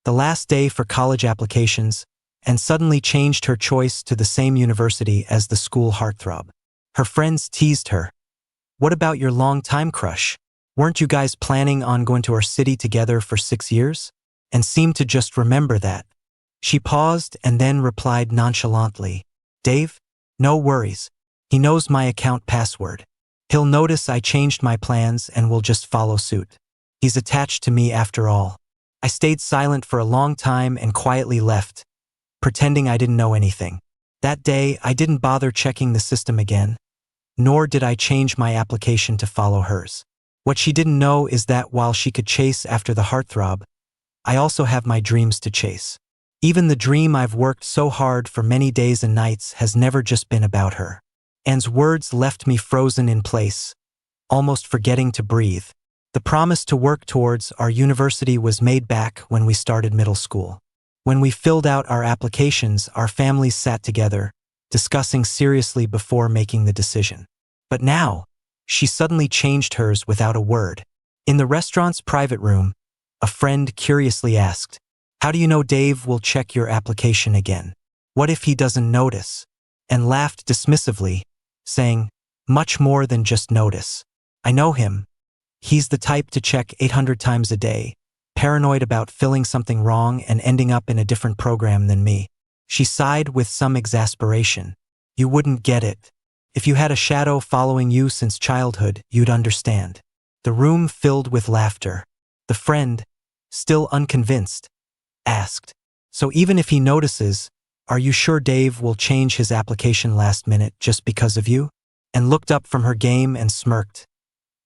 the last day for college applications, and suddenly changed her choice to the same university as the school heartthrob. Her friends teased her. "What about your long-time crush? Weren't you guys planning on going to our city together for 6 years?" And seemed to just remember that. She paused and then replied nonchalantly, "Dave? No worries. He knows my account password. He'll notice I changed my plans and will just follow suit. He's attached to me after all." I stayed silent for a long time and quietly left, pretending I didn't know anything. That day, I didn't bother checking the system again, nor did I change my application to follow hers. What she didn't know is that while she could chase after the heartthrob, I also have my dreams to chase. Even the dream I've worked so hard for many days and nights has never just been about her. Anne's words left me frozen in place, almost forgetting to breathe. The promise to work towards our university was made back when we started middle school. When we filled out our applications, our families sat together, discussing seriously before making the decision. But now, she suddenly changed hers without a word. In the restaurant's private room, a friend curiously asked, "How do you know Dave will check your application again? What if he doesn't notice?" And laughed dismissively, saying, "Much more than just notice. I know him. He's the type to check 800 times a day, paranoid about filling something wrong and ending up in a different program than me." She sighed with some exasperation. "You wouldn't get it. If you had a shadow following you since childhood, you'd understand." The room filled with laughter. The friend, still unconvinced, asked, "So even if he notices, are you sure Dave will change his application last minute just because of you?" And looked up from her game and smirked.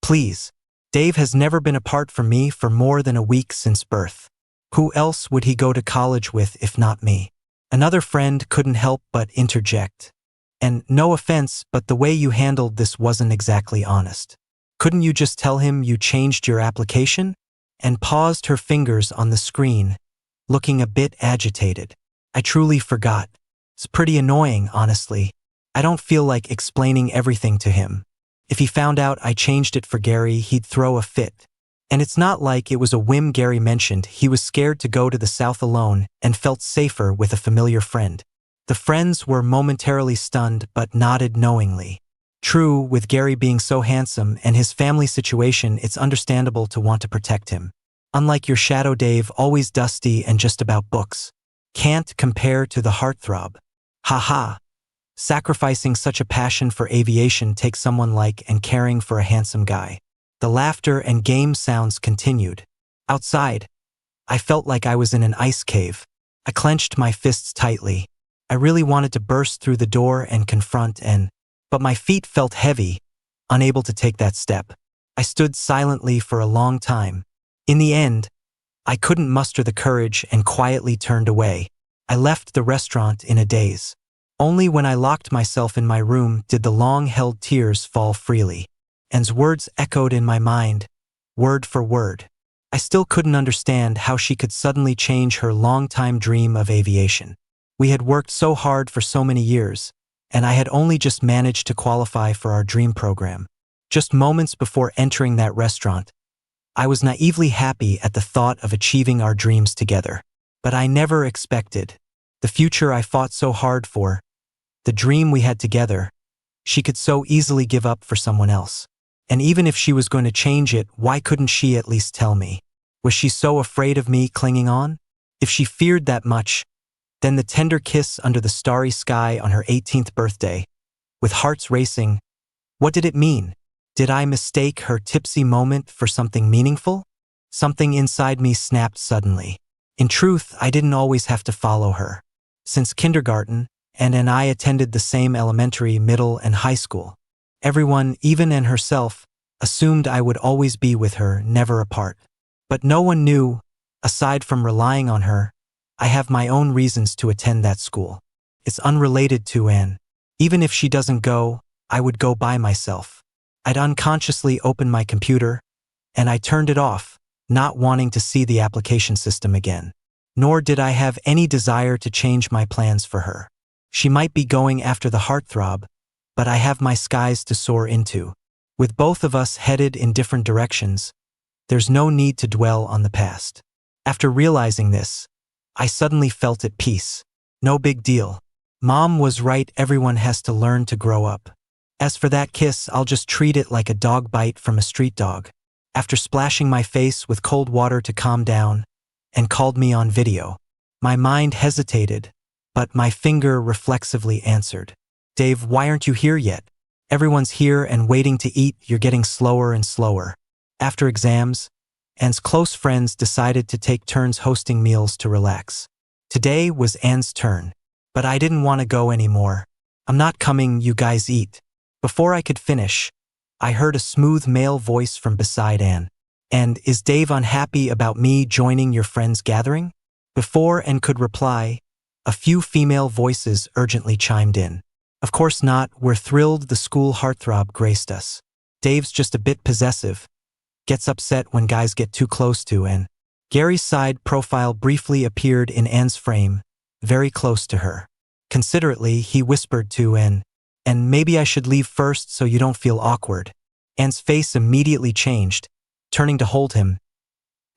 "Please. Dave has never been apart from me for more than a week since birth. Who else would he go to college with if not me?" Another friend couldn't help but interject. "And no offense, but the way you handled this wasn't exactly honest. Couldn't you just tell him you changed your application?" And paused her fingers on the screen, looking a bit agitated. "I truly forgot. It's pretty annoying, honestly. I don't feel like explaining everything to him. If he found out I changed it for Gary, he'd throw a fit. And it's not like it was a whim. Gary mentioned he was scared to go to the South alone and felt safer with a familiar friend." The friends were momentarily stunned but nodded knowingly. True, with Gary being so handsome and his family situation, it's understandable to want to protect him. Unlike your shadow Dave, always dusty and just about books. Can't compare to the heartthrob. Haha. Sacrificing such a passion for aviation takes someone like and caring for a handsome guy. The laughter and game sounds continued. Outside, I felt like I was in an ice cave. I clenched my fists tightly. I really wanted to burst through the door and confront but my feet felt heavy, unable to take that step. I stood silently for a long time. In the end, I couldn't muster the courage and quietly turned away. I left the restaurant in a daze. Only when I locked myself in my room did the long-held tears fall freely. Anne's words echoed in my mind, word for word. I still couldn't understand how she could suddenly change her long-time dream of aviation. We had worked so hard for so many years, and I had only just managed to qualify for our dream program. Just moments before entering that restaurant, I was naively happy at the thought of achieving our dreams together. But I never expected the future I fought so hard for, the dream we had together, she could so easily give up for someone else. And even if she was going to change it, why couldn't she at least tell me? Was she so afraid of me clinging on? If she feared that much, then the tender kiss under the starry sky on her 18th birthday, with hearts racing, what did it mean? Did I mistake her tipsy moment for something meaningful? Something inside me snapped suddenly. In truth, I didn't always have to follow her. Since kindergarten, Anne and I attended the same elementary, middle, and high school. Everyone, even Anne herself, assumed I would always be with her, never apart. But no one knew, aside from relying on her, I have my own reasons to attend that school. It's unrelated to Anne. Even if she doesn't go, I would go by myself. I'd unconsciously open my computer, and I turned it off, not wanting to see the application system again. Nor did I have any desire to change my plans for her. She might be going after the heartthrob, but I have my skies to soar into. With both of us headed in different directions, there's no need to dwell on the past. After realizing this, I suddenly felt at peace. No big deal. Mom was right, everyone has to learn to grow up. As for that kiss, I'll just treat it like a dog bite from a street dog. After splashing my face with cold water to calm down, and called me on video. My mind hesitated, but my finger reflexively answered. Dave, why aren't you here yet? Everyone's here and waiting to eat, you're getting slower and slower. After exams, Anne's close friends decided to take turns hosting meals to relax. Today was Anne's turn, but I didn't want to go anymore. I'm not coming, you guys eat. Before I could finish, I heard a smooth male voice from beside Anne. And is Dave unhappy about me joining your friend's gathering? Before Anne could reply, a few female voices urgently chimed in. Of course not, we're thrilled the school heartthrob graced us. Dave's just a bit possessive. Gets upset when guys get too close to Anne. Gary's side profile briefly appeared in Anne's frame, very close to her. Considerately, he whispered to Anne, and maybe I should leave first so you don't feel awkward. Anne's face immediately changed, turning to hold him.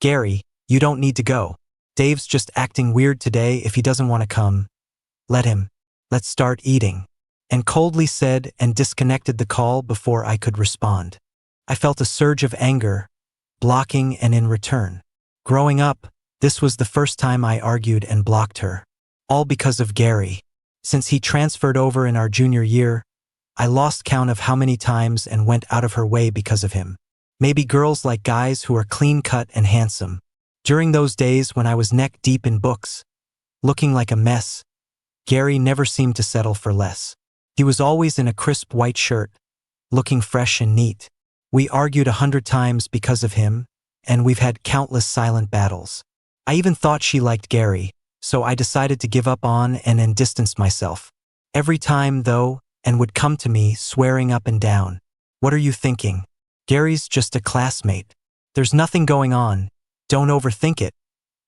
Gary, you don't need to go. Dave's just acting weird today. If he doesn't want to come, let him. Let's start eating. And coldly said and disconnected the call before I could respond. I felt a surge of anger, blocking and in return. Growing up, this was the first time I argued and blocked her. All because of Gary. Since he transferred over in our junior year, I lost count of how many times and went out of her way because of him. Maybe girls like guys who are clean-cut and handsome. During those days when I was neck-deep in books, looking like a mess, Gary never seemed to settle for less. He was always in a crisp white shirt, looking fresh and neat. We argued 100 times because of him, and we've had countless silent battles. I even thought she liked Gary, so I decided to give up on and distanced myself. Every time, though, Anne would come to me, swearing up and down. What are you thinking? Gary's just a classmate. There's nothing going on. Don't overthink it,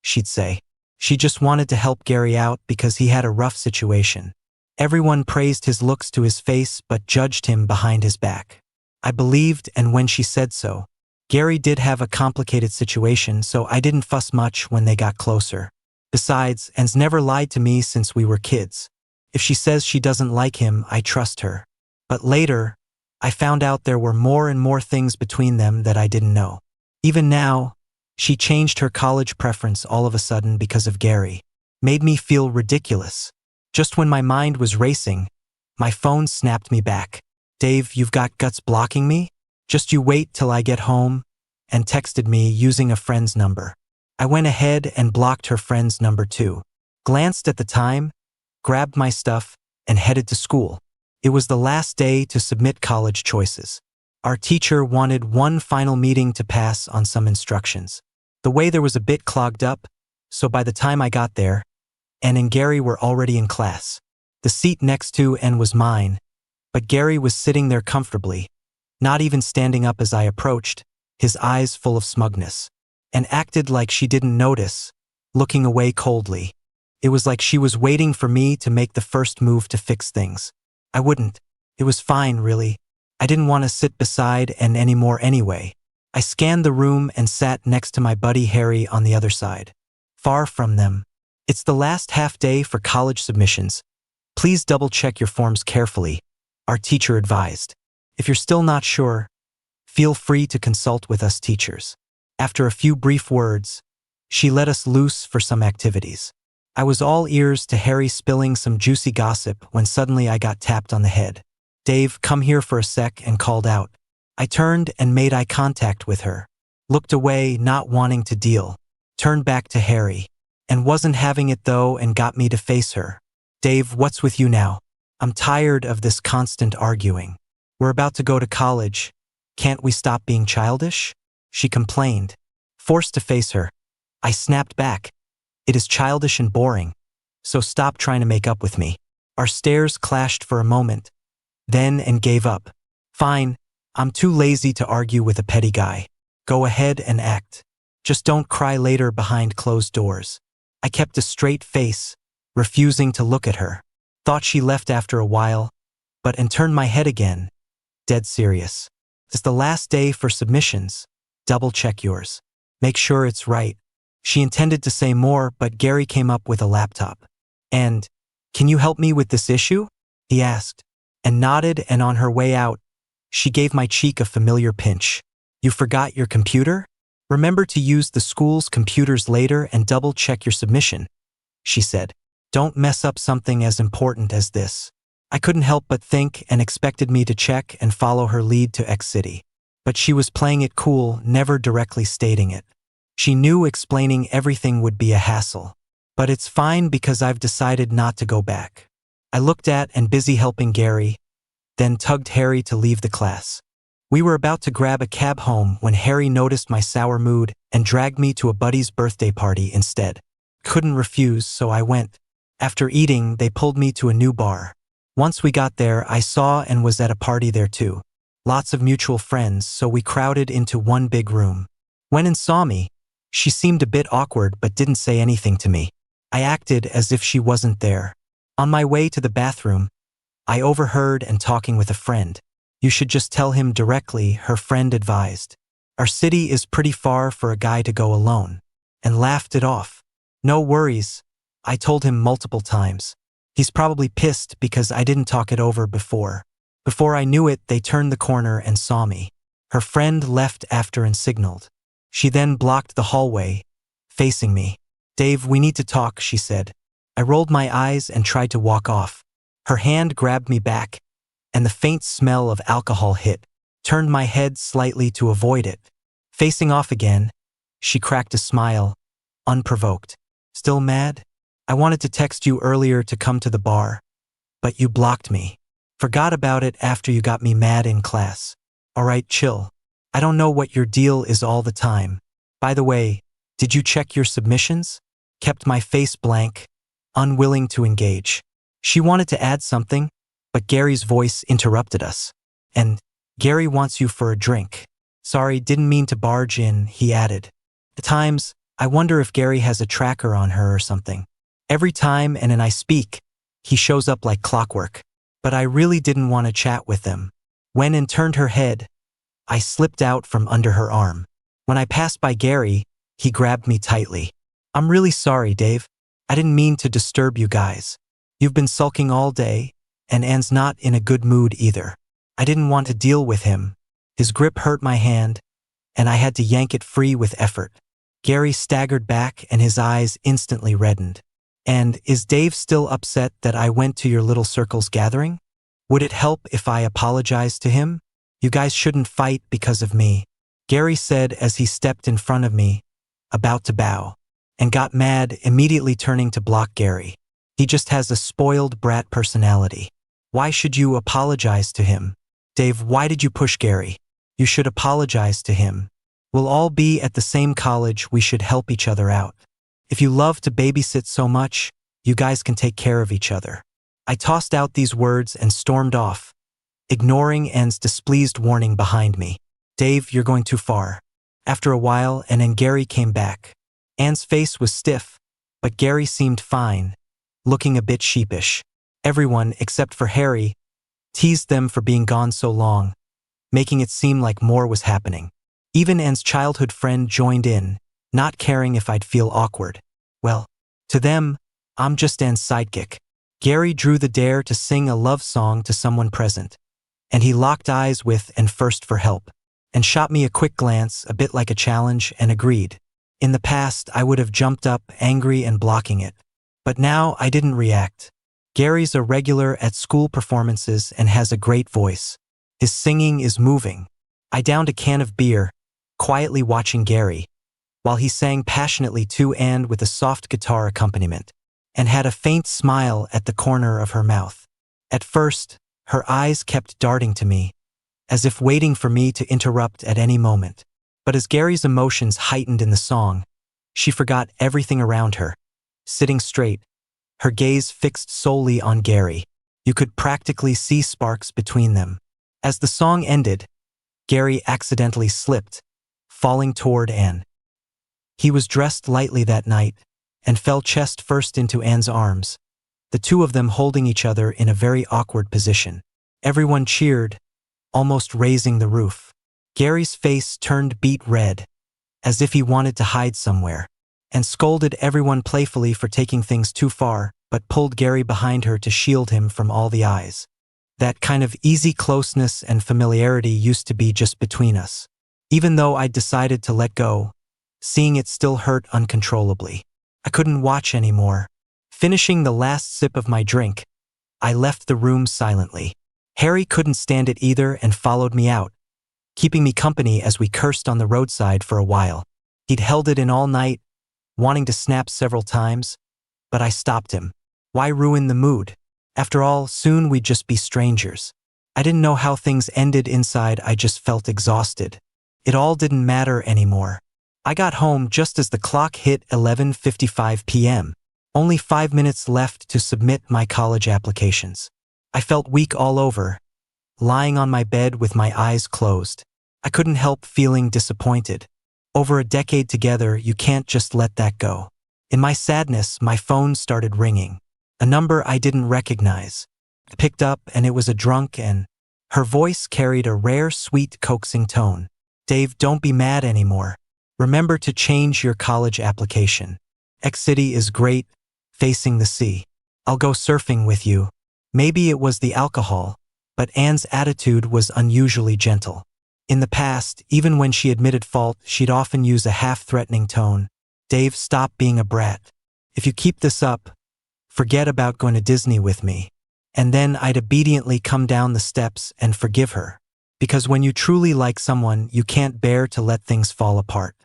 she'd say. She just wanted to help Gary out because he had a rough situation. Everyone praised his looks to his face but judged him behind his back. I believed, and when she said so. Gary did have a complicated situation, so I didn't fuss much when they got closer. Besides, Anne's never lied to me since we were kids. If she says she doesn't like him, I trust her. But later, I found out there were more and more things between them that I didn't know. Even now, she changed her college preference all of a sudden because of Gary. Made me feel ridiculous. Just when my mind was racing, my phone snapped me back. Dave, you've got guts blocking me? Just you wait till I get home, and texted me using a friend's number. I went ahead and blocked her friend's number too. Glanced at the time, grabbed my stuff, and headed to school. It was the last day to submit college choices. Our teacher wanted one final meeting to pass on some instructions. The way there was a bit clogged up, so by the time I got there, Anne and Gary were already in class. The seat next to Anne was mine, but Gary was sitting there comfortably, not even standing up as I approached, his eyes full of smugness, and acted like she didn't notice, looking away coldly. It was like she was waiting for me to make the first move to fix things. I wouldn't. It was fine, really. I didn't want to sit beside Anne anymore anyway. I scanned the room and sat next to my buddy Harry on the other side. Far from them. It's the last half day for college submissions. Please double-check your forms carefully, our teacher advised. If you're still not sure, feel free to consult with us teachers. After a few brief words, she let us loose for some activities. I was all ears to Harry spilling some juicy gossip when suddenly I got tapped on the head. Dave, come here for a sec, and called out. I turned and made eye contact with her. Looked away, not wanting to deal. Turned back to Harry. And wasn't having it though, and got me to face her. Dave, what's with you now? I'm tired of this constant arguing. We're about to go to college. Can't we stop being childish? She complained. Forced to face her. I snapped back. It is childish and boring. So stop trying to make up with me. Our stares clashed for a moment. Then and gave up. Fine, I'm too lazy to argue with a petty guy. Go ahead and act. Just don't cry later behind closed doors. I kept a straight face, refusing to look at her. Thought she left after a while, and turned my head again. Dead serious. It's the last day for submissions. Double check yours. Make sure it's right. She intended to say more, but Gary came up with a laptop. And, "Can you help me with this issue?" he asked, and nodded, and on her way out, she gave my cheek a familiar pinch. "You forgot your computer? Remember to use the school's computers later and double-check your submission," she said. "Don't mess up something as important as this." I couldn't help but think, and expected me to check and follow her lead to X City. But she was playing it cool, never directly stating it. She knew explaining everything would be a hassle. "But it's fine because I've decided not to go back." I looked at and busy helping Gary, then tugged Harry to leave the class. We were about to grab a cab home when Harry noticed my sour mood and dragged me to a buddy's birthday party instead. Couldn't refuse, so I went. After eating, they pulled me to a new bar. Once we got there, I saw and was at a party there too. Lots of mutual friends, so we crowded into one big room. Went and saw me. She seemed a bit awkward but didn't say anything to me. I acted as if she wasn't there. On my way to the bathroom, I overheard and talking with a friend. "You should just tell him directly," her friend advised. "Our city is pretty far for a guy to go alone," and laughed it off. "No worries," I told him multiple times. "He's probably pissed because I didn't talk it over before." Before I knew it, they turned the corner and saw me. Her friend left after and signaled. She then blocked the hallway, facing me. "Dave, we need to talk," she said. I rolled my eyes and tried to walk off. Her hand grabbed me back, and the faint smell of alcohol hit. Turned my head slightly to avoid it. Facing off again, she cracked a smile, unprovoked. "Still mad? I wanted to text you earlier to come to the bar, but you blocked me. Forgot about it after you got me mad in class. Alright, chill. I don't know what your deal is all the time. By the way, did you check your submissions?" Kept my face blank, unwilling to engage. She wanted to add something, but Gary's voice interrupted us. "And Gary wants you for a drink." "Sorry, didn't mean to barge in," he added. At times, I wonder if Gary has a tracker on her or something. Every time and I speak, he shows up like clockwork. But I really didn't want to chat with them. When and turned her head, I slipped out from under her arm. When I passed by Gary, he grabbed me tightly. "I'm really sorry, Dave. I didn't mean to disturb you guys. You've been sulking all day, and Anne's not in a good mood either." I didn't want to deal with him. His grip hurt my hand, and I had to yank it free with effort. Gary staggered back and his eyes instantly reddened. "And is Dave still upset that I went to your little circle's gathering? Would it help if I apologized to him? You guys shouldn't fight because of me," Gary said as he stepped in front of me, about to bow, and got mad, immediately turning to block Gary. "He just has a spoiled brat personality. Why should you apologize to him? Dave, why did you push Gary? You should apologize to him. We'll all be at the same college, we should help each other out. If you love to babysit so much, you guys can take care of each other." I tossed out these words and stormed off, ignoring Anne's displeased warning behind me. "Dave, you're going too far." After a while, Anne and Gary came back. Anne's face was stiff, but Gary seemed fine, looking a bit sheepish. Everyone, except for Harry, teased them for being gone so long, making it seem like more was happening. Even Anne's childhood friend joined in, not caring if I'd feel awkward. Well, to them, I'm just Anne's sidekick. Gary drew the dare to sing a love song to someone present, and he locked eyes with and first for help, and shot me a quick glance, a bit like a challenge, and agreed. In the past, I would have jumped up, angry and blocking it. But now I didn't react. Gary's a regular at school performances and has a great voice. His singing is moving. I downed a can of beer, quietly watching Gary, while he sang passionately to Anne with a soft guitar accompaniment, and had a faint smile at the corner of her mouth. At first, her eyes kept darting to me, as if waiting for me to interrupt at any moment. But as Gary's emotions heightened in the song, she forgot everything around her. Sitting straight, her gaze fixed solely on Gary. You could practically see sparks between them. As the song ended, Gary accidentally slipped, falling toward Anne. He was dressed lightly that night and fell chest first into Anne's arms, the two of them holding each other in a very awkward position. Everyone cheered, almost raising the roof. Gary's face turned beet red, as if he wanted to hide somewhere. and scolded everyone playfully for taking things too far, but pulled Gary behind her to shield him from all the eyes. That kind of easy closeness and familiarity used to be just between us. Even though I'd decided to let go, seeing it still hurt uncontrollably. I couldn't watch anymore. Finishing the last sip of my drink, I left the room silently. Harry couldn't stand it either and followed me out, keeping me company as we cursed on the roadside for a while. He'd held it in all night, wanting to snap several times, but I stopped him. Why ruin the mood? After all, soon we'd just be strangers. I didn't know how things ended inside, I just felt exhausted. It all didn't matter anymore. I got home just as the clock hit 11:55 p.m. Only 5 minutes left to submit my college applications. I felt weak all over, lying on my bed with my eyes closed. I couldn't help feeling disappointed. Over a decade together, you can't just let that go. In my sadness, my phone started ringing. A number I didn't recognize. I picked up and it was a drunk, and her voice carried a rare, sweet, coaxing tone. Dave, don't be mad anymore. Remember to change your college application. X City is great, facing the sea. I'll go surfing with you. Maybe it was the alcohol, but Anne's attitude was unusually gentle. In the past, even when she admitted fault, she'd often use a half-threatening tone. Dave, stop being a brat. If you keep this up, forget about going to Disney with me. And then I'd obediently come down the steps and forgive her. Because when you truly like someone, you can't bear to let things fall apart.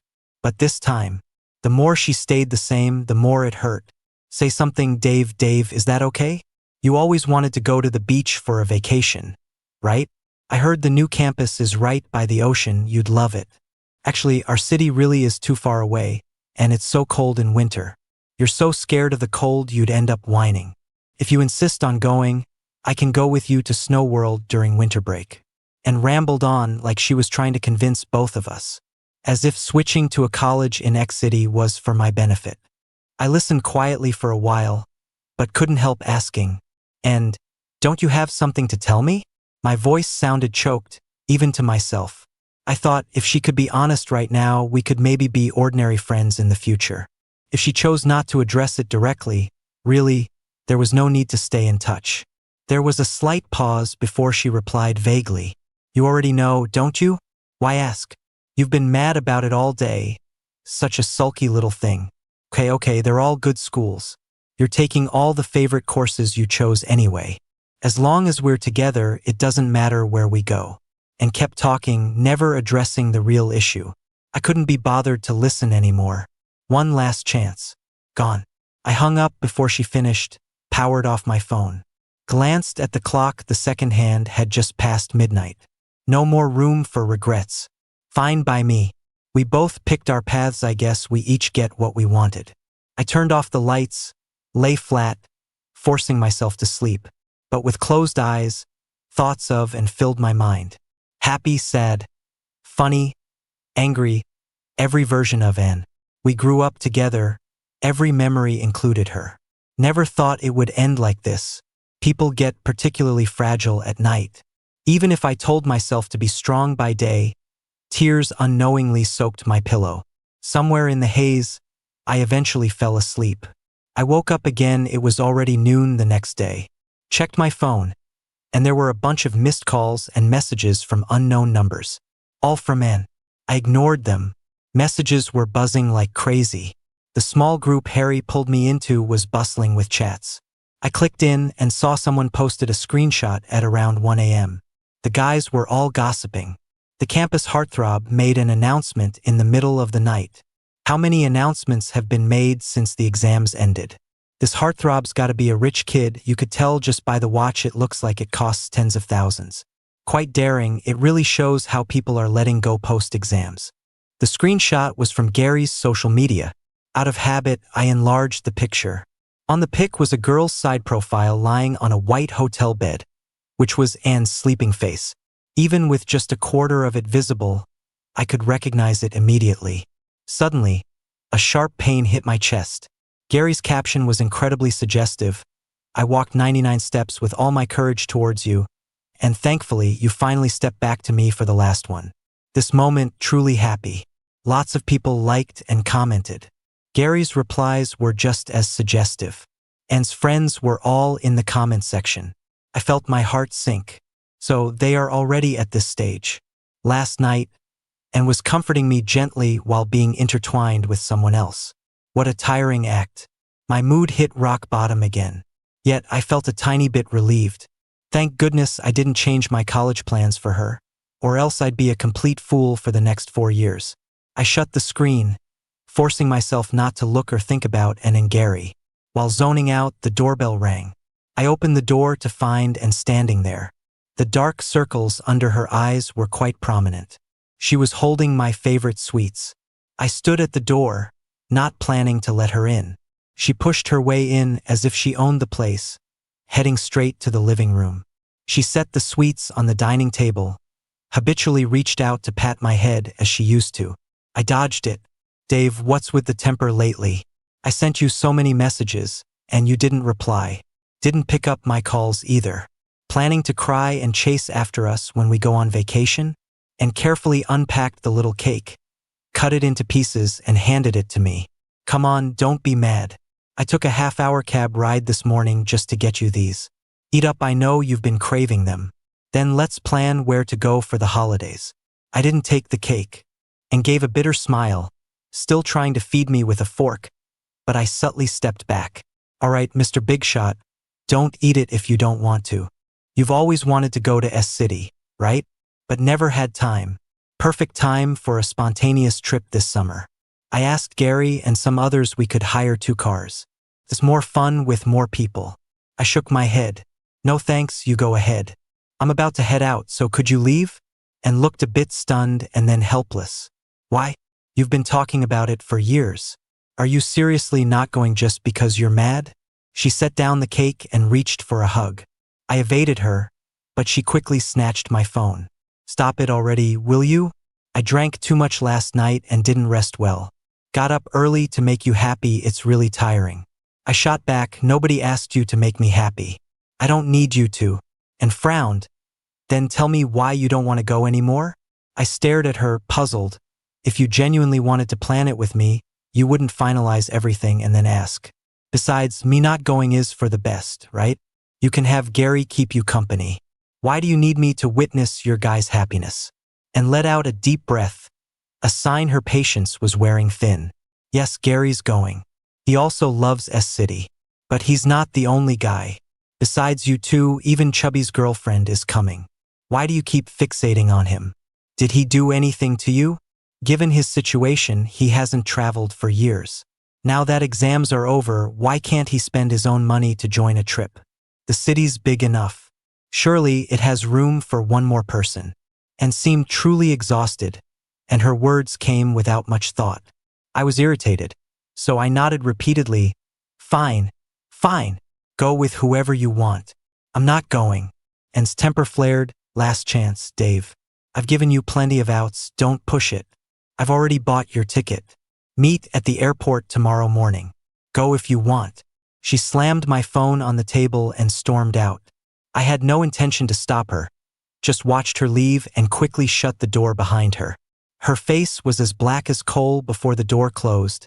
But this time, the more she stayed the same, the more it hurt. Say something, Dave. Dave, is that okay? You always wanted to go to the beach for a vacation, right? I heard the new campus is right by the ocean, you'd love it. Actually, our city really is too far away, and it's so cold in winter. You're so scared of the cold you'd end up whining. If you insist on going, I can go with you to Snow World during winter break. And rambled on like she was trying to convince both of us, as if switching to a college in X City was for my benefit. I listened quietly for a while, but couldn't help asking, and, don't you have something to tell me? My voice sounded choked, even to myself. I thought if she could be honest right now, we could maybe be ordinary friends in the future. If she chose not to address it directly, really, there was no need to stay in touch. There was a slight pause before she replied vaguely. You already know, don't you? Why ask? You've been mad about it all day. Such a sulky little thing. Okay, they're all good schools. You're taking all the favorite courses you chose anyway. As long as we're together, it doesn't matter where we go. And kept talking, never addressing the real issue. I couldn't be bothered to listen anymore. One last chance. Gone. I hung up before she finished, powered off my phone. Glanced at the clock, the second hand had just passed midnight. No more room for regrets. Fine by me. We both picked our paths, I guess we each get what we wanted. I turned off the lights, lay flat, forcing myself to sleep. But with closed eyes, thoughts of and filled my mind. Happy, sad, funny, angry, every version of Anne. We grew up together, every memory included her. Never thought it would end like this. People get particularly fragile at night. Even if I told myself to be strong by day, tears unknowingly soaked my pillow. Somewhere in the haze, I eventually fell asleep. I woke up again, it was already noon the next day. Checked my phone, and there were a bunch of missed calls and messages from unknown numbers. All from Anne. I ignored them. Messages were buzzing like crazy. The small group Harry pulled me into was bustling with chats. I clicked in and saw someone posted a screenshot at around 1 a.m. The guys were all gossiping. The campus heartthrob made an announcement in the middle of the night. How many announcements have been made since the exams ended? This heartthrob's gotta be a rich kid, you could tell just by the watch it looks like it costs tens of thousands. Quite daring, it really shows how people are letting go post-exams. The screenshot was from Gary's social media. Out of habit, I enlarged the picture. On the pic was a girl's side profile lying on a white hotel bed, which was Anne's sleeping face. Even with just a quarter of it visible, I could recognize it immediately. Suddenly, a sharp pain hit my chest. Gary's caption was incredibly suggestive. I walked 99 steps with all my courage towards you, and thankfully you finally stepped back to me for the last one. This moment, truly happy. Lots of people liked and commented. Gary's replies were just as suggestive. Anne's friends were all in the comment section. I felt my heart sink. So they are already at this stage. Last night, Anne was comforting me gently while being intertwined with someone else. What a tiring act. My mood hit rock bottom again. Yet I felt a tiny bit relieved. Thank goodness I didn't change my college plans for her, or else I'd be a complete fool for the next 4 years. I shut the screen, forcing myself not to look or think about Anne and Gary. While zoning out, the doorbell rang. I opened the door to find Anne standing there. The dark circles under her eyes were quite prominent. She was holding my favorite sweets. I stood at the door, not planning to let her in. She pushed her way in as if she owned the place, heading straight to the living room. She set the sweets on the dining table, habitually reached out to pat my head as she used to. I dodged it. Dave, what's with the temper lately? I sent you so many messages, and you didn't reply. Didn't pick up my calls either. Planning to cry and chase after us when we go on vacation? And carefully unpacked the little cake, cut it into pieces and handed it to me. Come on, don't be mad. I took a half-hour cab ride this morning just to get you these. Eat up, I know you've been craving them. Then let's plan where to go for the holidays. I didn't take the cake, and gave a bitter smile, still trying to feed me with a fork, but I subtly stepped back. All right, Mr. Bigshot, don't eat it if you don't want to. You've always wanted to go to S-City, right? But never had time. Perfect time for a spontaneous trip this summer. I asked Gary and some others we could hire 2 cars. It's more fun with more people. I shook my head. No thanks, you go ahead. I'm about to head out, so could you leave? And looked a bit stunned and then helpless. Why? You've been talking about it for years. Are you seriously not going just because you're mad? She set down the cake and reached for a hug. I evaded her, but she quickly snatched my phone. Stop it already, will you? I drank too much last night and didn't rest well. Got up early to make you happy, it's really tiring. I shot back, nobody asked you to make me happy. I don't need you to. And frowned. Then tell me why you don't want to go anymore? I stared at her, puzzled. If you genuinely wanted to plan it with me, you wouldn't finalize everything and then ask. Besides, me not going is for the best, right? You can have Gary keep you company. Why do you need me to witness your guy's happiness? And let out a deep breath, a sign her patience was wearing thin. Yes, Gary's going. He also loves S-City. But he's not the only guy. Besides you two, even Chubby's girlfriend is coming. Why do you keep fixating on him? Did he do anything to you? Given his situation, he hasn't traveled for years. Now that exams are over, why can't he spend his own money to join a trip? The city's big enough. Surely it has room for one more person. And seemed truly exhausted, and her words came without much thought. I was irritated, so I nodded repeatedly. Fine, fine, go with whoever you want. I'm not going. Anne's temper flared. Last chance, Dave. I've given you plenty of outs, don't push it. I've already bought your ticket. Meet at the airport tomorrow morning. Go if you want. She slammed my phone on the table and stormed out. I had no intention to stop her, just watched her leave and quickly shut the door behind her. Her face was as black as coal before the door closed,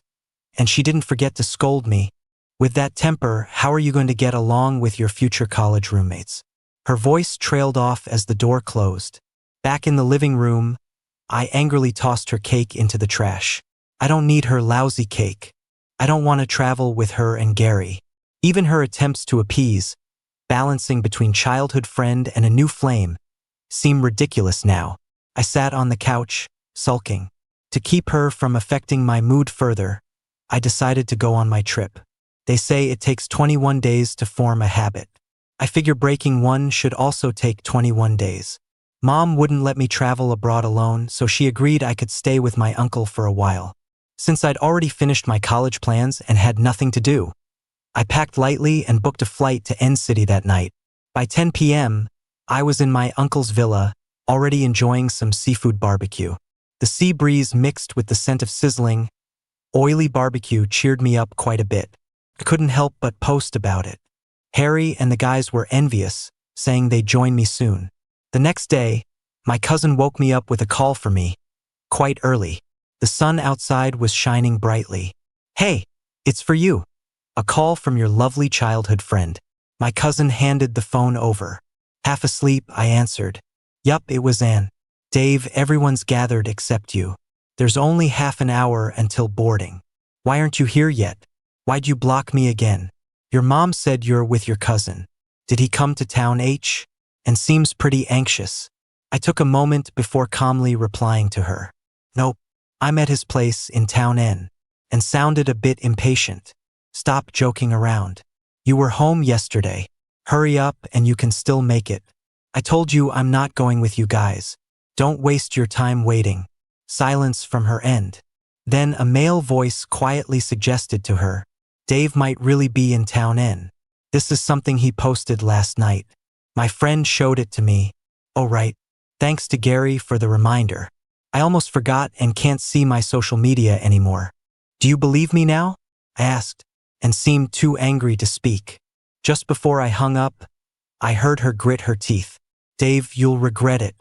and she didn't forget to scold me. With that temper, how are you going to get along with your future college roommates? Her voice trailed off as the door closed. Back in the living room, I angrily tossed her cake into the trash. I don't need her lousy cake. I don't want to travel with her and Gary. Even her attempts to appease, balancing between childhood friend and a new flame, seem ridiculous now. I sat on the couch, sulking. To keep her from affecting my mood further, I decided to go on my trip. They say it takes 21 days to form a habit. I figure breaking one should also take 21 days. Mom wouldn't let me travel abroad alone, so she agreed I could stay with my uncle for a while. Since I'd already finished my college plans and had nothing to do, I packed lightly and booked a flight to N-City that night. By 10 p.m., I was in my uncle's villa, already enjoying some seafood barbecue. The sea breeze mixed with the scent of sizzling, oily barbecue cheered me up quite a bit. I couldn't help but post about it. Harry and the guys were envious, saying they'd join me soon. The next day, my cousin woke me up with a call for me, quite early. The sun outside was shining brightly. Hey, it's for you. A call from your lovely childhood friend. My cousin handed the phone over. Half asleep, I answered. Yup, it was Anne. Dave, everyone's gathered except you. There's only half an hour until boarding. Why aren't you here yet? Why'd you block me again? Your mom said you're with your cousin. Did he come to town, H? And seems pretty anxious. I took a moment before calmly replying to her. Nope, I'm at his place in town N. And sounded a bit impatient. Stop joking around. You were home yesterday. Hurry up and you can still make it. I told you I'm not going with you guys. Don't waste your time waiting. Silence from her end. Then a male voice quietly suggested to her, Dave might really be in town N. This is something he posted last night. My friend showed it to me. Oh right. Thanks to Gary for the reminder. I almost forgot and can't see my social media anymore. Do you believe me now? I asked, and seemed too angry to speak. Just before I hung up, I heard her grit her teeth. Dave, you'll regret it.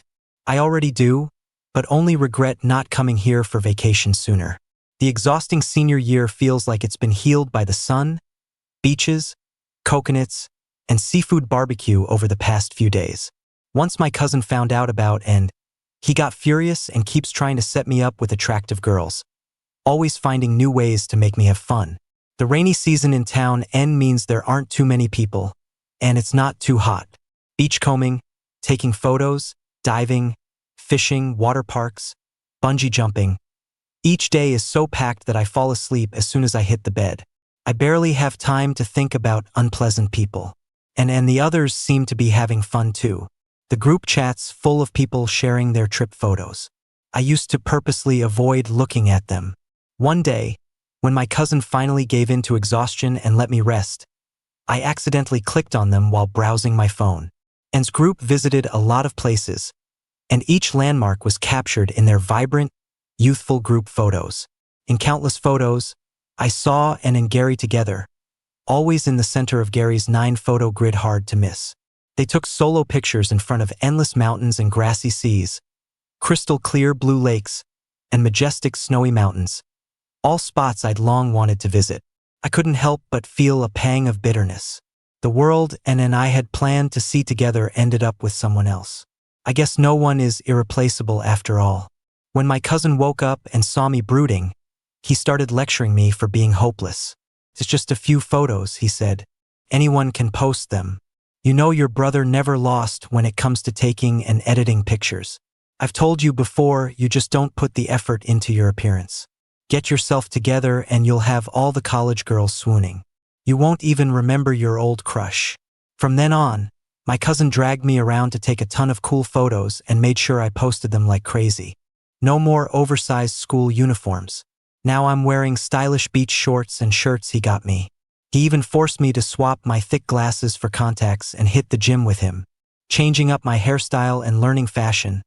I already do, but only regret not coming here for vacation sooner. The exhausting senior year feels like it's been healed by the sun, beaches, coconuts, and seafood barbecue over the past few days. Once my cousin found out about and he got furious and keeps trying to set me up with attractive girls, always finding new ways to make me have fun. The rainy season in town N means there aren't too many people, and it's not too hot. Beachcombing, taking photos, diving, fishing, water parks, bungee jumping. Each day is so packed that I fall asleep as soon as I hit the bed. I barely have time to think about unpleasant people. And the others seem to be having fun too. The group chat's full of people sharing their trip photos. I used to purposely avoid looking at them. One day, when my cousin finally gave in to exhaustion and let me rest, I accidentally clicked on them while browsing my phone. Anne's group visited a lot of places, and each landmark was captured in their vibrant, youthful group photos. In countless photos, I saw Anne and Gary together, always in the center of Gary's 9-photo grid, hard to miss. They took solo pictures in front of endless mountains and grassy seas, crystal clear blue lakes, and majestic snowy mountains, all spots I'd long wanted to visit. I couldn't help but feel a pang of bitterness. The world Anne and I had planned to see together ended up with someone else. I guess no one is irreplaceable after all. When my cousin woke up and saw me brooding, he started lecturing me for being hopeless. It's just a few photos, he said. Anyone can post them. You know your brother never lost when it comes to taking and editing pictures. I've told you before, you just don't put the effort into your appearance. Get yourself together and you'll have all the college girls swooning. You won't even remember your old crush. From then on, my cousin dragged me around to take a ton of cool photos and made sure I posted them like crazy. No more oversized school uniforms. Now I'm wearing stylish beach shorts and shirts he got me. He even forced me to swap my thick glasses for contacts and hit the gym with him. Changing up my hairstyle and learning fashion.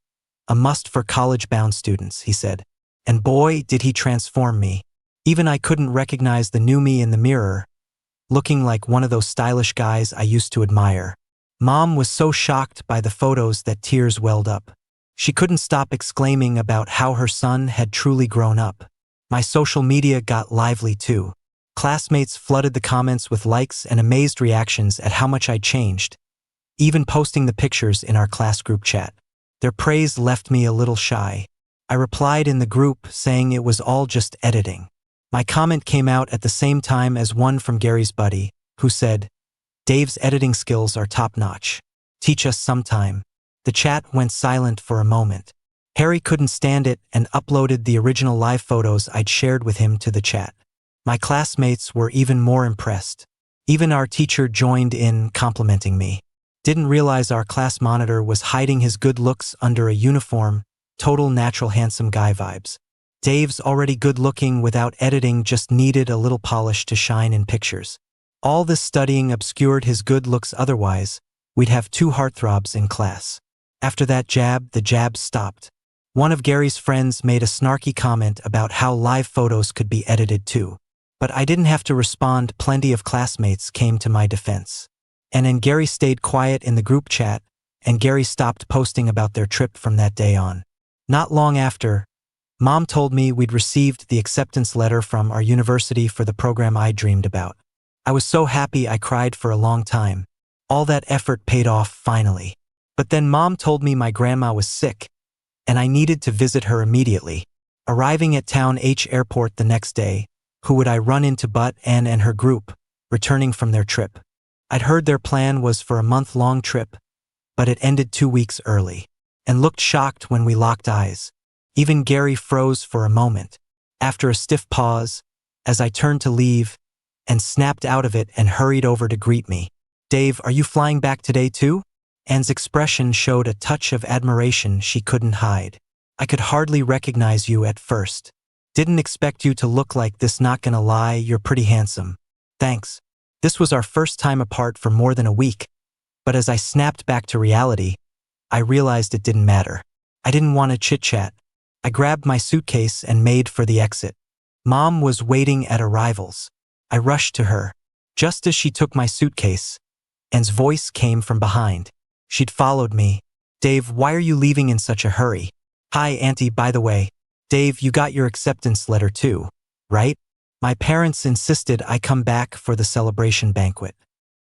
A must for college-bound students, he said. And boy, did he transform me. Even I couldn't recognize the new me in the mirror, looking like one of those stylish guys I used to admire. Mom was so shocked by the photos that tears welled up. She couldn't stop exclaiming about how her son had truly grown up. My social media got lively too. Classmates flooded the comments with likes and amazed reactions at how much I'd changed, even posting the pictures in our class group chat. Their praise left me a little shy. I replied in the group saying it was all just editing. My comment came out at the same time as one from Gary's buddy, who said, Dave's editing skills are top-notch. Teach us sometime. The chat went silent for a moment. Harry couldn't stand it and uploaded the original live photos I'd shared with him to the chat. My classmates were even more impressed. Even our teacher joined in, complimenting me. Didn't realize our class monitor was hiding his good looks under a uniform, total natural handsome guy vibes. Dave's already good-looking without editing, just needed a little polish to shine in pictures. All this studying obscured his good looks, otherwise we'd have 2 heartthrobs in class. After that jab, the jabs stopped. One of Gary's friends made a snarky comment about how live photos could be edited too. But I didn't have to respond, plenty of classmates came to my defense. And then Gary stayed quiet in the group chat, and Gary stopped posting about their trip from that day on. Not long after, Mom told me we'd received the acceptance letter from our university for the program I dreamed about. I was so happy I cried for a long time. All that effort paid off finally. But then Mom told me my grandma was sick, and I needed to visit her immediately. Arriving at Town H Airport the next day, who would I run into but Anne and her group, returning from their trip. I'd heard their plan was for a month-long trip, but it ended 2 weeks early, and looked shocked when we locked eyes. Even Gary froze for a moment. After a stiff pause, as I turned to leave, and snapped out of it and hurried over to greet me. "Dave, are you flying back today too?" Anne's expression showed a touch of admiration she couldn't hide. "I could hardly recognize you at first. Didn't expect you to look like this, not gonna lie, you're pretty handsome." "Thanks." This was our first time apart for more than a week, but as I snapped back to reality, I realized it didn't matter. I didn't want to chit-chat. I grabbed my suitcase and made for the exit. Mom was waiting at arrivals. I rushed to her. Just as she took my suitcase, Anne's voice came from behind. She'd followed me. "Dave, why are you leaving in such a hurry?" "Hi, Auntie, by the way. Dave, you got your acceptance letter too, right? My parents insisted I come back for the celebration banquet."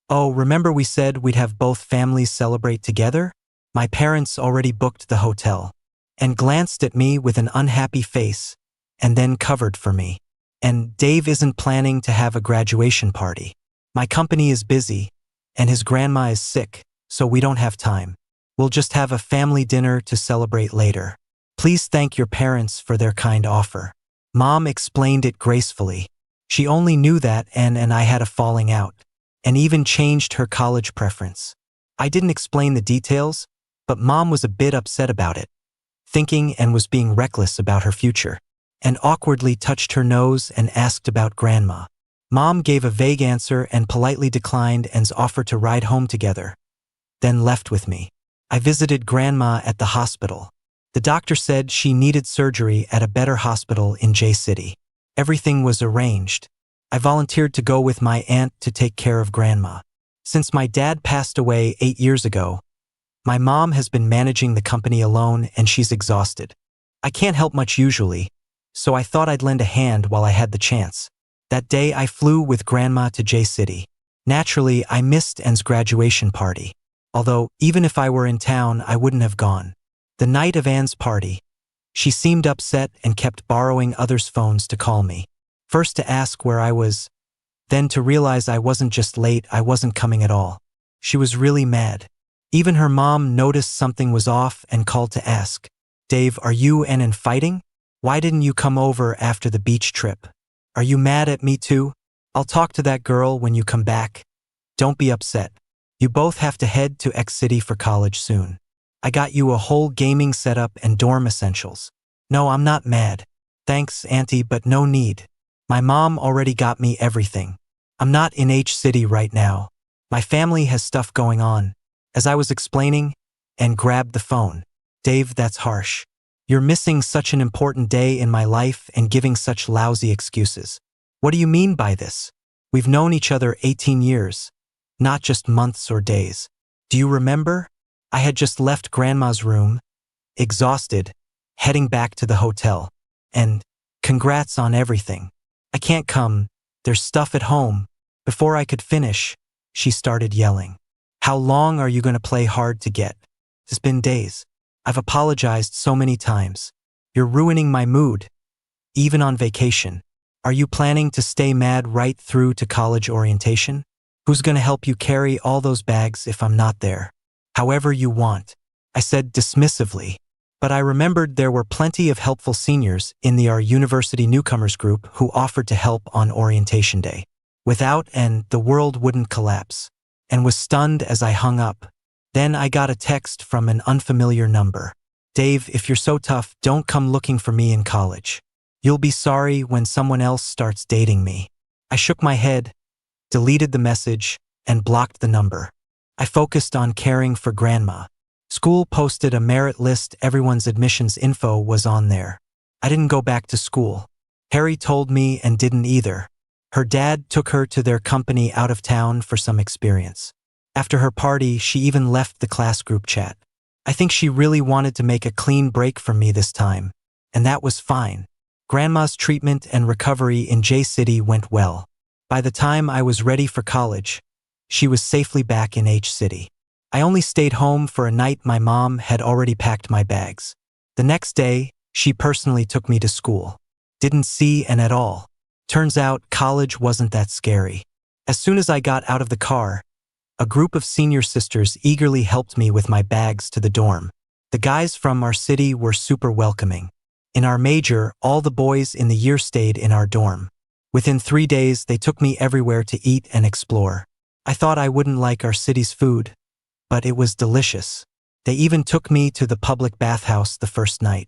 "Oh, remember we said we'd have both families celebrate together?" My parents already booked the hotel. And glanced at me with an unhappy face, and then covered for me. "And Dave isn't planning to have a graduation party. My company is busy, and his grandma is sick, so we don't have time. We'll just have a family dinner to celebrate later. Please thank your parents for their kind offer." Mom explained it gracefully. She only knew that Anne and I had a falling out, and even changed her college preference. I didn't explain the details, but Mom was a bit upset about it, thinking Anne was being reckless about her future, and awkwardly touched her nose and asked about Grandma. Mom gave a vague answer and politely declined Anne's offer to ride home together, then left with me. I visited Grandma at the hospital. The doctor said she needed surgery at a better hospital in J City. Everything was arranged. I volunteered to go with my aunt to take care of Grandma. Since my dad passed away 8 years ago, my mom has been managing the company alone and she's exhausted. I can't help much usually, so I thought I'd lend a hand while I had the chance. That day I flew with Grandma to J City. Naturally, I missed Anne's graduation party. Although, even if I were in town, I wouldn't have gone. The night of Anne's party, she seemed upset and kept borrowing others' phones to call me. First to ask where I was, then to realize I wasn't just late, I wasn't coming at all. She was really mad. Even her mom noticed something was off and called to ask, "Dave, are you and Anne fighting? Why didn't you come over after the beach trip? Are you mad at me too? I'll talk to that girl when you come back. Don't be upset. You both have to head to X City for college soon. I got you a whole gaming setup and dorm essentials." "No, I'm not mad. Thanks, Auntie, but no need. My mom already got me everything. I'm not in H City right now. My family has stuff going on." As I was explaining, Anne grabbed the phone. "Dave, that's harsh. You're missing such an important day in my life and giving such lousy excuses. What do you mean by this? We've known each other 18 years, not just months or days. Do you remember? I had just left Grandma's room, exhausted, heading back to the hotel. And congrats on everything. I can't come, there's stuff at home." Before I could finish, she started yelling. "How long are you going to play hard to get? It's been days. I've apologized so many times. You're ruining my mood, even on vacation. Are you planning to stay mad right through to college orientation? Who's going to help you carry all those bags if I'm not there? However you want," I said dismissively. But I remembered there were plenty of helpful seniors in our university newcomers group who offered to help on orientation day. Without Anne, the world wouldn't collapse, and was stunned as I hung up. Then I got a text from an unfamiliar number. "Dave, if you're so tough, don't come looking for me in college. You'll be sorry when someone else starts dating me." I shook my head, deleted the message, and blocked the number. I focused on caring for Grandma. School posted a merit list, everyone's admissions info was on there. I didn't go back to school. Harry told me and didn't either. Her dad took her to their company out of town for some experience. After her party, she even left the class group chat. I think she really wanted to make a clean break from me this time, and that was fine. Grandma's treatment and recovery in J City went well. By the time I was ready for college, she was safely back in H City. I only stayed home for a night. My mom had already packed my bags. The next day, she personally took me to school. Didn't see an at all. Turns out college wasn't that scary. As soon as I got out of the car, a group of senior sisters eagerly helped me with my bags to the dorm. The guys from our city were super welcoming. In our major, all the boys in the year stayed in our dorm. Within 3 days, they took me everywhere to eat and explore. I thought I wouldn't like our city's food, but it was delicious. They even took me to the public bathhouse the first night.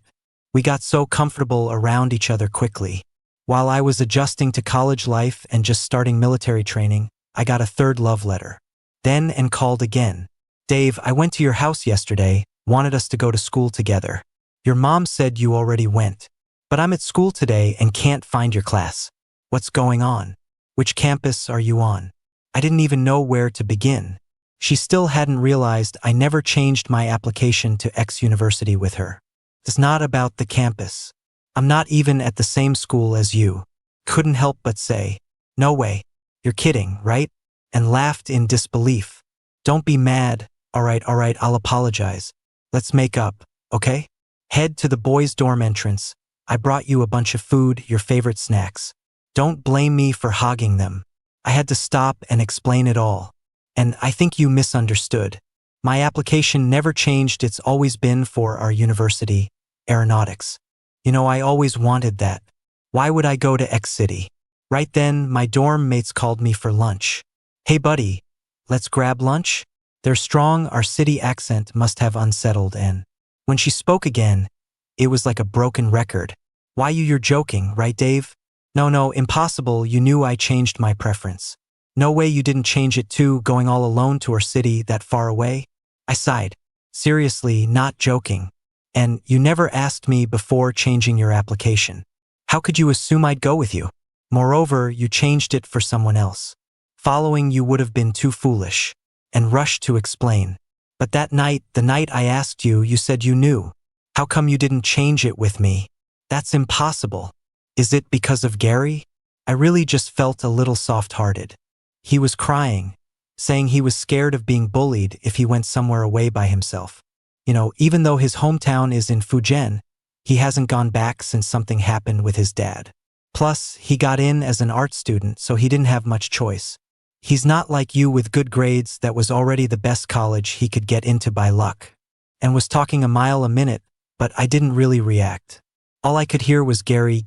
We got so comfortable around each other quickly. While I was adjusting to college life and just starting military training, I got a third love letter. Then and called again. Dave, I went to your house yesterday, wanted us to go to school together. Your mom said you already went. But I'm at school today and can't find your class. What's going on? Which campus are you on? I didn't even know where to begin. She still hadn't realized I never changed my application to X university with her. It's not about the campus. I'm not even at the same school as you. Couldn't help but say, no way. You're kidding, right? And laughed in disbelief. Don't be mad. All right, I'll apologize. Let's make up, okay? Head to the boys' dorm entrance. I brought you a bunch of food, your favorite snacks. Don't blame me for hogging them. I had to stop and explain it all. And I think you misunderstood. My application never changed. It's always been for our university, aeronautics. You know, I always wanted that. Why would I go to X City? Right then, my dorm mates called me for lunch. Hey buddy, let's grab lunch? Their strong our city accent must have unsettled, and when she spoke again, it was like a broken record. Why you're joking, right Dave? No, impossible. You knew I changed my preference. No way you didn't change it too, going all alone to our city that far away? I sighed. Seriously, not joking. And you never asked me before changing your application. How could you assume I'd go with you? Moreover, you changed it for someone else. Following you would have been too foolish. And rushed to explain. But that night, the night I asked you, you said you knew. How come you didn't change it with me? That's impossible. Is it because of Gary? I really just felt a little soft-hearted. He was crying, saying he was scared of being bullied if he went somewhere away by himself. You know, even though his hometown is in Fujian, he hasn't gone back since something happened with his dad. Plus, he got in as an art student, so he didn't have much choice. He's not like you with good grades. That was already the best college he could get into by luck. And was talking a mile a minute, but I didn't really react. All I could hear was Gary.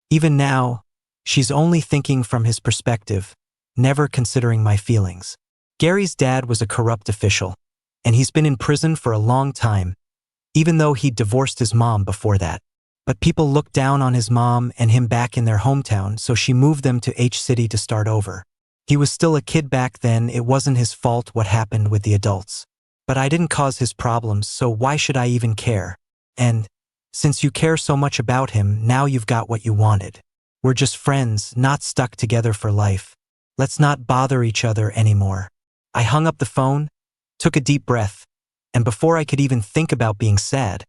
Even now, she's only thinking from his perspective, never considering my feelings. Gary's dad was a corrupt official, and he's been in prison for a long time, even though he'd divorced his mom before that. But people looked down on his mom and him back in their hometown, so she moved them to H City to start over. He was still a kid back then. It wasn't his fault what happened with the adults. But I didn't cause his problems, so why should I even care? And since you care so much about him, now you've got what you wanted. We're just friends, not stuck together for life. Let's not bother each other anymore. I hung up the phone, took a deep breath, and before I could even think about being sad,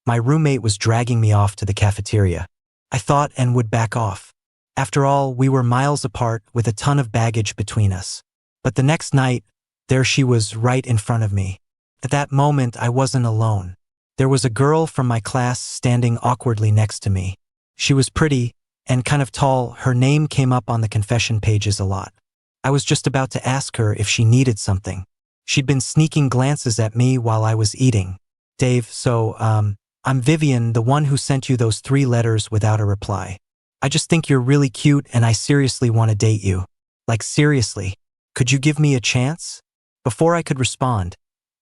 my roommate was dragging me off to the cafeteria. I thought and would back off. After all, we were miles apart with a ton of baggage between us. But the next night, there she was right in front of me. At that moment, I wasn't alone. There was a girl from my class standing awkwardly next to me. She was pretty and kind of tall. Her name came up on the confession pages a lot. I was just about to ask her if she needed something. She'd been sneaking glances at me while I was eating. Dave, I'm Vivian, the one who sent you those 3 letters without a reply. I just think you're really cute and I seriously want to date you. Like seriously, could you give me a chance? Before I could respond,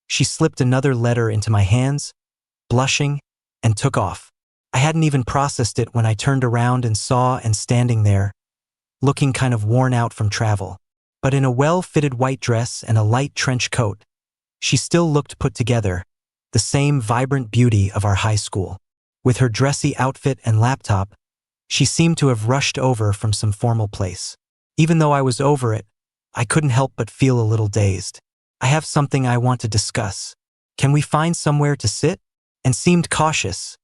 she slipped another letter into my hands, blushing, and took off. I hadn't even processed it when I turned around and saw and standing there, looking kind of worn out from travel, but in a well-fitted white dress and a light trench coat. She still looked put together, the same vibrant beauty of our high school. With her dressy outfit and laptop, she seemed to have rushed over from some formal place. Even though I was over it, I couldn't help but feel a little dazed. I have something I want to discuss. Can we find somewhere to sit? And seemed cautious,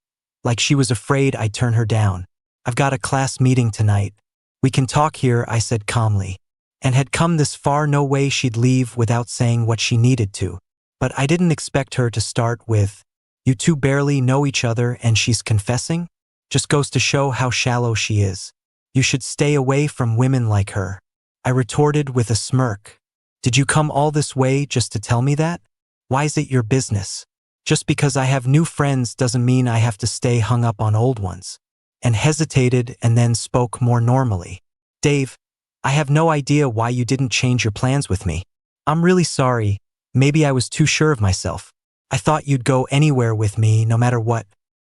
like she was afraid I'd turn her down. "I've got a class meeting tonight. We can talk here," I said calmly. And had come this far, no way she'd leave without saying what she needed to. But I didn't expect her to start with, "You two barely know each other and she's confessing? Just goes to show how shallow she is. You should stay away from women like her." I retorted with a smirk. "Did you come all this way just to tell me that? Why is it your business? Just because I have new friends doesn't mean I have to stay hung up on old ones." And hesitated and then spoke more normally. "Dave, I have no idea why you didn't change your plans with me. I'm really sorry. Maybe I was too sure of myself. I thought you'd go anywhere with me, no matter what."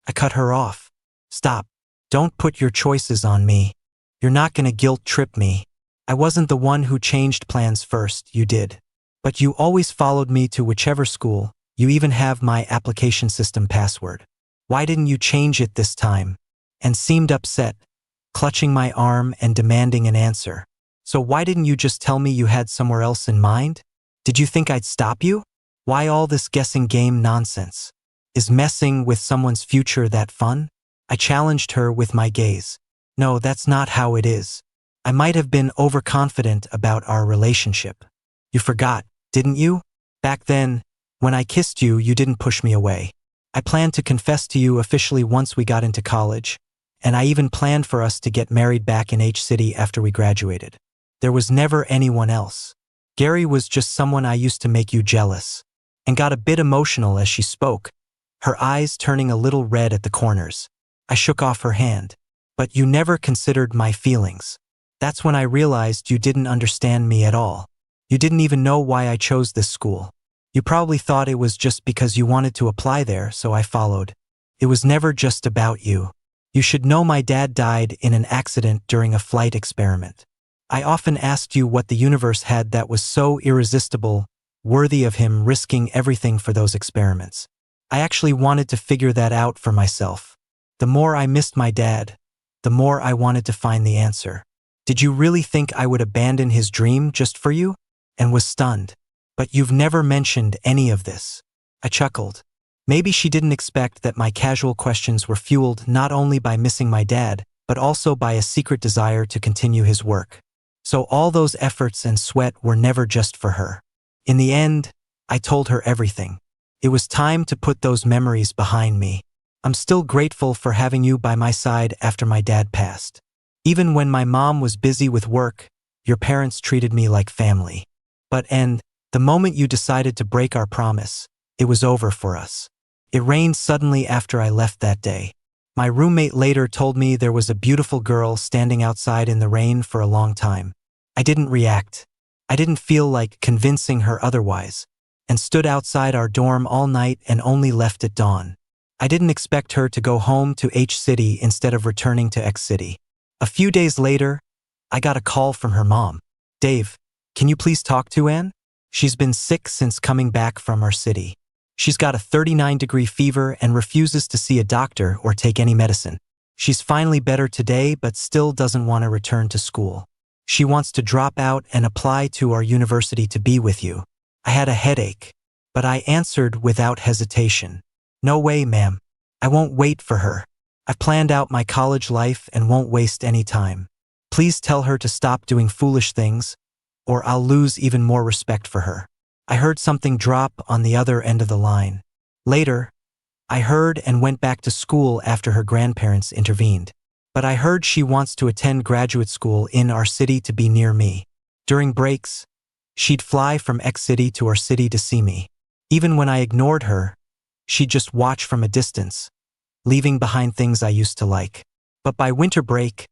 I cut her off. "Stop. Don't put your choices on me. You're not gonna guilt trip me. I wasn't the one who changed plans first, you did. But you always followed me to whichever school. You even have my application system password. Why didn't you change it this time?" And seemed upset, clutching my arm and demanding an answer. "So why didn't you just tell me you had somewhere else in mind? Did you think I'd stop you? Why all this guessing game nonsense? Is messing with someone's future that fun?" I challenged her with my gaze. "No, that's not how it is. I might have been overconfident about our relationship. You forgot, didn't you? Back then, when I kissed you, you didn't push me away. I planned to confess to you officially once we got into college, and I even planned for us to get married back in H-City after we graduated. There was never anyone else. Gary was just someone I used to make you jealous." And got a bit emotional as she spoke, her eyes turning a little red at the corners. I shook off her hand. "But you never considered my feelings. That's when I realized you didn't understand me at all. You didn't even know why I chose this school. You probably thought it was just because you wanted to apply there, so I followed. It was never just about you. You should know my dad died in an accident during a flight experiment. I often asked you what the universe had that was so irresistible, worthy of him risking everything for those experiments. I actually wanted to figure that out for myself. The more I missed my dad, the more I wanted to find the answer. Did you really think I would abandon his dream just for you?" And was stunned. "But you've never mentioned any of this." I chuckled. Maybe she didn't expect that my casual questions were fueled not only by missing my dad, but also by a secret desire to continue his work. So all those efforts and sweat were never just for her. In the end, I told her everything. It was time to put those memories behind me. I'm still grateful for having you by my side after my dad passed. Even when my mom was busy with work, your parents treated me like family. But the moment you decided to break our promise, it was over for us. It rained suddenly after I left that day. My roommate later told me there was a beautiful girl standing outside in the rain for a long time. I didn't react. I didn't feel like convincing her otherwise, and stood outside our dorm all night and only left at dawn. I didn't expect her to go home to H-City instead of returning to X-City. A few days later, I got a call from her mom. "Dave, can you please talk to Ann? She's been sick since coming back from our city. She's got a 39-degree fever and refuses to see a doctor or take any medicine. She's finally better today but still doesn't want to return to school. She wants to drop out and apply to our university to be with you." I had a headache, but I answered without hesitation. "No way, ma'am. I won't wait for her. I've planned out my college life and won't waste any time. Please tell her to stop doing foolish things, or I'll lose even more respect for her." I heard something drop on the other end of the line. Later, I heard and went back to school after her grandparents intervened. But I heard she wants to attend graduate school in our city to be near me. During breaks, she'd fly from X-City to our city to see me. Even when I ignored her, she'd just watch from a distance, leaving behind things I used to like. But by winter break,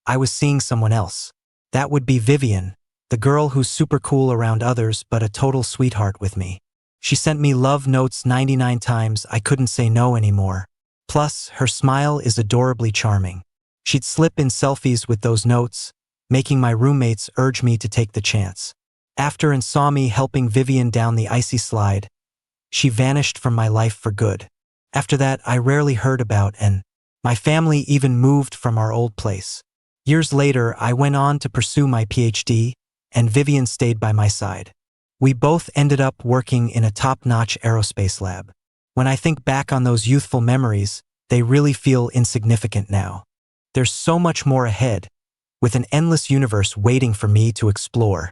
I was seeing someone else. That would be Vivian, the girl who's super cool around others but a total sweetheart with me. She sent me love notes 99 times I couldn't say no anymore. Plus, her smile is adorably charming. She'd slip in selfies with those notes, making my roommates urge me to take the chance. After and saw me helping Vivian down the icy slide, she vanished from my life for good. After that, I rarely heard about and my family even moved from our old place. Years later, I went on to pursue my PhD, and Vivian stayed by my side. We both ended up working in a top-notch aerospace lab. When I think back on those youthful memories, They really feel insignificant now. There's so much more ahead, with an endless universe waiting for me to explore.